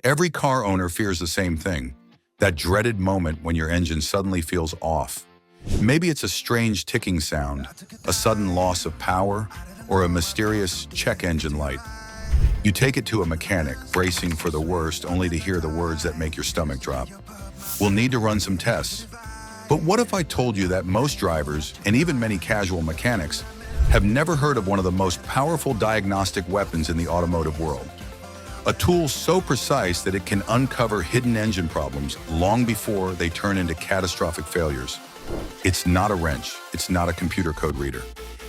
Every car owner fears the same thing, that dreaded moment when your engine suddenly feels off. Maybe it's a strange ticking sound, a sudden loss of power, or a mysterious check engine light. You take it to a mechanic, bracing for the worst, only to hear the words that make your stomach drop. We'll need to run some tests. But what if I told you that most drivers, and even many casual mechanics, have never heard of one of the most powerful diagnostic weapons in the automotive world? A tool so precise that it can uncover hidden engine problems long before they turn into catastrophic failures. It's not a wrench, it's not a computer code reader,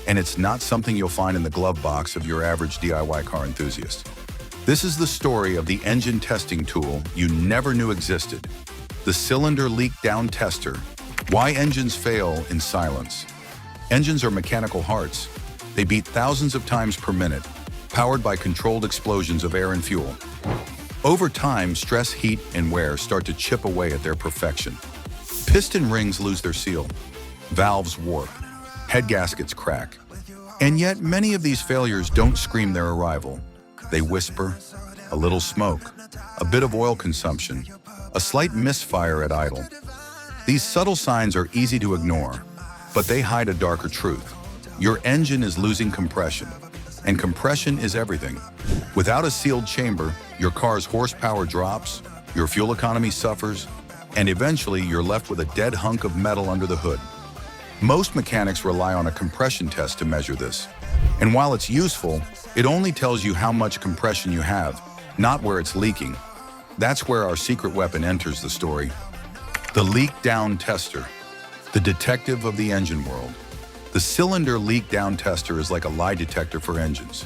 and it's not something you'll find in the glove box of your average DIY car enthusiast. This is the story of the engine testing tool you never knew existed, the cylinder leak down tester. Why engines fail in silence. Engines are mechanical hearts. They beat thousands of times per minute, powered by controlled explosions of air and fuel. Over time, stress, heat, and wear start to chip away at their perfection. Piston rings lose their seal, valves warp, head gaskets crack. And yet, many of these failures don't scream their arrival. They whisper, a little smoke, a bit of oil consumption, a slight misfire at idle. These subtle signs are easy to ignore, but they hide a darker truth. Your engine is losing compression, and compression is everything. Without a sealed chamber, your car's horsepower drops, your fuel economy suffers, and eventually you're left with a dead hunk of metal under the hood. Most mechanics rely on a compression test to measure this. And while it's useful, it only tells you how much compression you have, not where it's leaking. That's where our secret weapon enters the story. The leak down tester, the detective of the engine world. The cylinder leak down tester is like a lie detector for engines.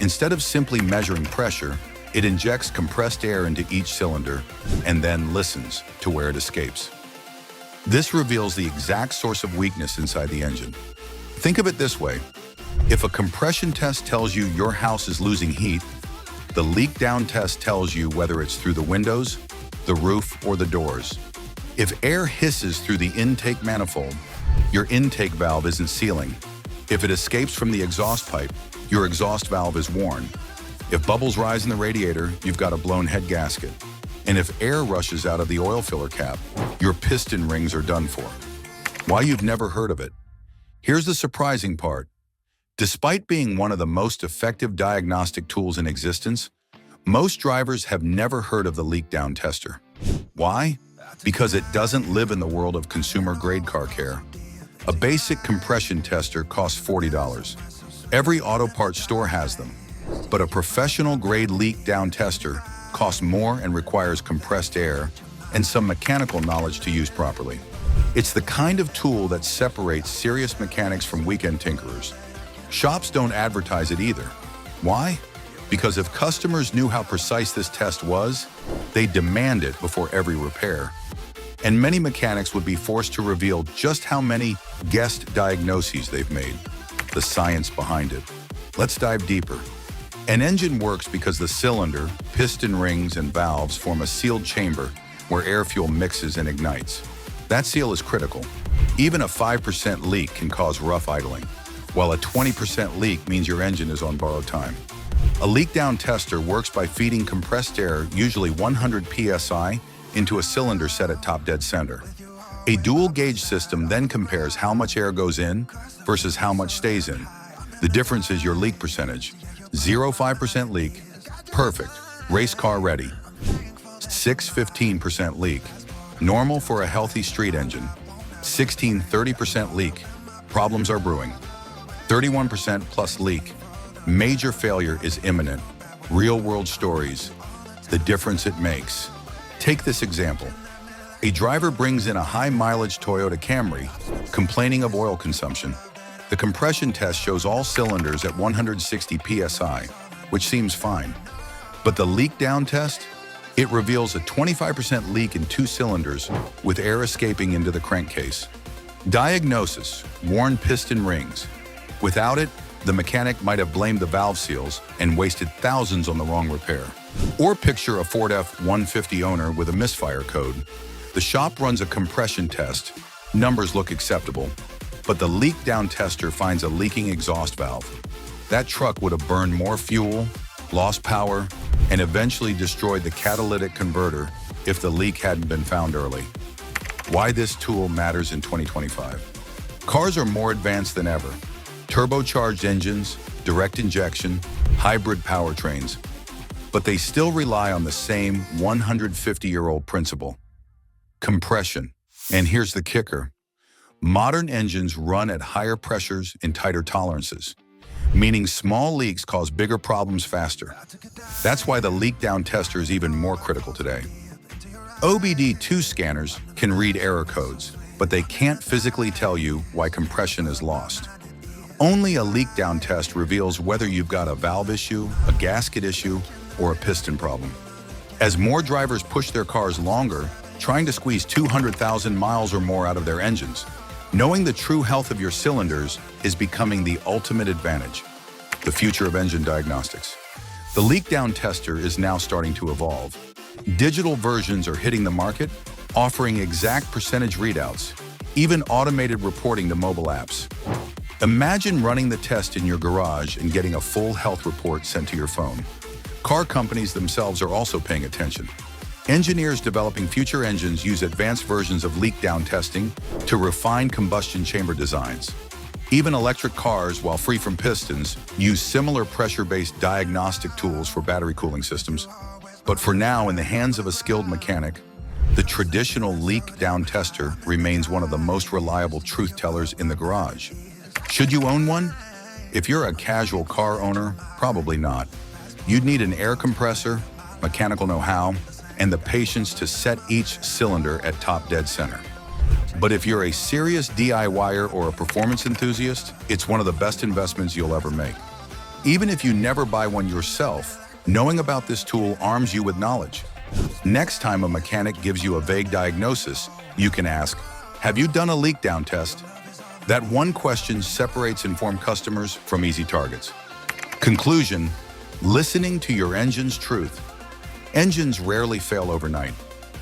Instead of simply measuring pressure, it injects compressed air into each cylinder and then listens to where it escapes. This reveals the exact source of weakness inside the engine. Think of it this way. If a compression test tells you your house is losing heat, the leak down test tells you whether it's through the windows, the roof, or the doors. If air hisses through the intake manifold, your intake valve isn't sealing. If it escapes from the exhaust pipe, your exhaust valve is worn. If bubbles rise in the radiator, you've got a blown head gasket. And if air rushes out of the oil filler cap, your piston rings are done for. Why you've never heard of it? Here's the surprising part. Despite being one of the most effective diagnostic tools in existence, most drivers have never heard of the leak down tester. Why? Because it doesn't live in the world of consumer-grade car care. A basic compression tester costs $40. Every auto parts store has them, but a professional-grade leak-down tester costs more and requires compressed air and some mechanical knowledge to use properly. It's the kind of tool that separates serious mechanics from weekend tinkerers. Shops don't advertise it either. Why? Because if customers knew how precise this test was, they'd demand it before every repair. And many mechanics would be forced to reveal just how many guessed diagnoses they've made, the science behind it. Let's dive deeper. An engine works because the cylinder, piston rings, and valves form a sealed chamber where air-fuel mixes and ignites. That seal is critical. Even a 5% leak can cause rough idling, while a 20% leak means your engine is on borrowed time. A leak-down tester works by feeding compressed air, usually 100 psi, into a cylinder set at top dead center. A dual-gauge system then compares how much air goes in versus how much stays in. The difference is your leak percentage. 0.5% leak, perfect, race car ready. 6.15% leak, normal for a healthy street engine. 16.30% leak, problems are brewing. 31% plus leak, major failure is imminent. Real-world stories, the difference it makes. Take this example. A driver brings in a high-mileage Toyota Camry, complaining of oil consumption. The compression test shows all cylinders at 160 psi, which seems fine. But the leak-down test? It reveals a 25% leak in 2 cylinders, with air escaping into the crankcase. Diagnosis: worn piston rings. Without it, the mechanic might have blamed the valve seals and wasted thousands on the wrong repair. Or picture a Ford F-150 owner with a misfire code. The shop runs a compression test. Numbers look acceptable. But the leak-down tester finds a leaking exhaust valve. That truck would have burned more fuel, lost power, and eventually destroyed the catalytic converter if the leak hadn't been found early. Why this tool matters in 2025. Cars are more advanced than ever. Turbocharged engines, direct injection, hybrid powertrains, but they still rely on the same 150-year-old principle: compression. And here's the kicker. Modern engines run at higher pressures and tighter tolerances, meaning small leaks cause bigger problems faster. That's why the leak down tester is even more critical today. OBD2 scanners can read error codes, but they can't physically tell you why compression is lost. Only a leak down test reveals whether you've got a valve issue, a gasket issue, or a piston problem. As more drivers push their cars longer, trying to squeeze 200,000 miles or more out of their engines, knowing the true health of your cylinders is becoming the ultimate advantage. The future of engine diagnostics. The leak down tester is now starting to evolve. Digital versions are hitting the market, offering exact percentage readouts, even automated reporting to mobile apps. Imagine running the test in your garage and getting a full health report sent to your phone. Car companies themselves are also paying attention. Engineers developing future engines use advanced versions of leak down testing to refine combustion chamber designs. Even electric cars, while free from pistons, use similar pressure-based diagnostic tools for battery cooling systems. But for now, in the hands of a skilled mechanic, the traditional leak down tester remains one of the most reliable truth tellers in the garage. Should you own one? If you're a casual car owner, probably not. You'd need an air compressor, mechanical know-how, and the patience to set each cylinder at top dead center. But if you're a serious DIYer or a performance enthusiast, it's one of the best investments you'll ever make. Even if you never buy one yourself, knowing about this tool arms you with knowledge. Next time a mechanic gives you a vague diagnosis, you can ask, "Have you done a leak down test?" That one question separates informed customers from easy targets. Conclusion: listening to your engine's truth. Engines rarely fail overnight.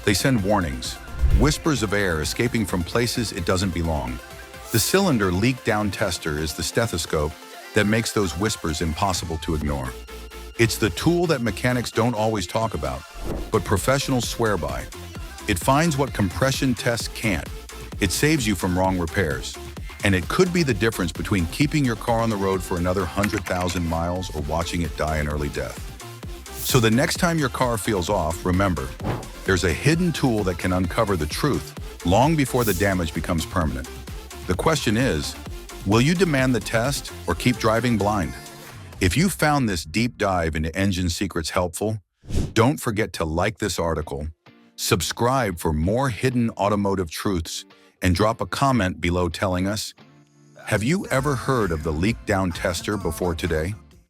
They send warnings, whispers of air escaping from places it doesn't belong. The cylinder leak down tester is the stethoscope that makes those whispers impossible to ignore. It's the tool that mechanics don't always talk about, but professionals swear by. It finds what compression tests can't. It saves you from wrong repairs. And it could be the difference between keeping your car on the road for another 100,000 miles or watching it die an early death. So the next time your car feels off, remember, there's a hidden tool that can uncover the truth long before the damage becomes permanent. The question is, will you demand the test or keep driving blind? If you found this deep dive into engine secrets helpful, don't forget to like this article, subscribe for more hidden automotive truths, and drop a comment below telling us, have you ever heard of the leak down tester before today?